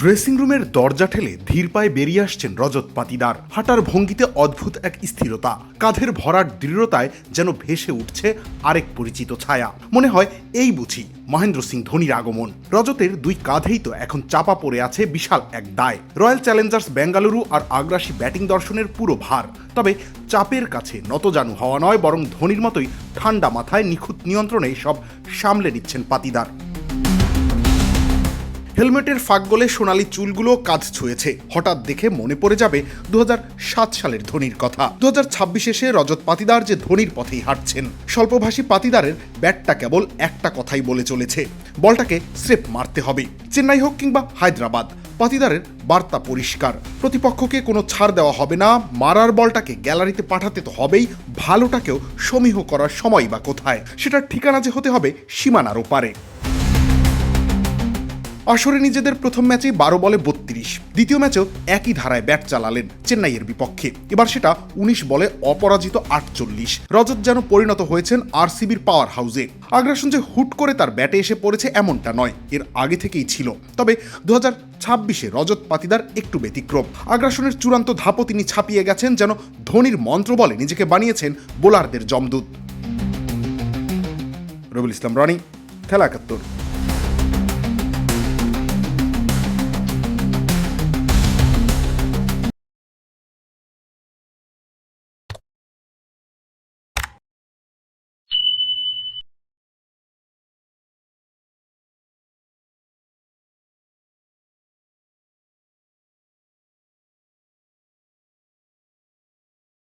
Dressing রুমের দরজা ঠেলে ধীর পায়ে বেরিয়ে আসছেন রজত পাতিদার। হাঁটার ভঙ্গিতে অদ্ভুত এক স্থিরতা, কাঁধের ভরাট দৃঢ়তায় যেন ভেসে উঠছে আরেক পরিচিত ছায়া। মনে হয় এই বুঝি মহেন্দ্র সিং ধোনির আগমন। রজতের দুই কাঁধেই তো এখন চাপা পড়ে আছে বিশাল এক দায়, রয়্যাল চ্যালেঞ্জার্স বেঙ্গালুরু আর আগ্রাসী ব্যাটিং দর্শনের পুরো ভার। তবে চাপের কাছে নতজানু হওয়া নয়, বরং ধোনির মতোই ঠান্ডা মাথায় নিখুঁত নিয়ন্ত্রণে সব সামলে নিচ্ছেন পাতিদার। হেলমেটের ফাঁক গলে সোনালি চুলগুলো কাঁধ ছুঁয়েছে। হঠাৎ দেখে মনে পড়ে যাবে 2007 সালের ধোনির কথা। 2026 এসে রজত পাতিদার যে ধোনির পথেই হাঁটছেন। স্বল্পভাষী পাতিদারের ব্যাটটা কেবল একটা কথাই বলে চলেছে, বলটাকে স্রেফ মারতে হবে। চেন্নাই হোক কিংবা হায়দ্রাবাদ, পাতিদারের বার্তা পরিষ্কার, প্রতিপক্ষকে কোনো ছাড় দেওয়া হবে না। মারার বলটাকে গ্যালারিতে পাঠাতে তো হবেই, ভালোটাকেও সমীহ করার সময় বা কোথায়, সেটার ঠিকানা যে হতে হবে সীমানার ওপারে। আসরে নিজেদের প্রথম ম্যাচে 12 বলে 32, দ্বিতীয় ম্যাচেও একই ধারায় ব্যাট চালালেন চেন্নাইয়ের বিপক্ষে। এবার সেটা 19 বলে অপরাজিত 48। রজত যেন পরিণত হয়েছেন আরসিবির পাওয়ার হাউসে। আগ্রাসন যে হুট করে তার ব্যাটে এসে পড়েছে এমনটা নয়, এর আগে থেকেই ছিল। তবে 2026-এ রজত পাতিদার একটু ব্যতিক্রম। আগ্রাসনের চূড়ান্ত ধাপও তিনি ছাপিয়ে গেছেন, যেন ধোনির মন্ত্র বলে নিজেকে বানিয়েছেন বোলারদের জমদূত। রবিউল ইসলাম রনি, খেলা 71।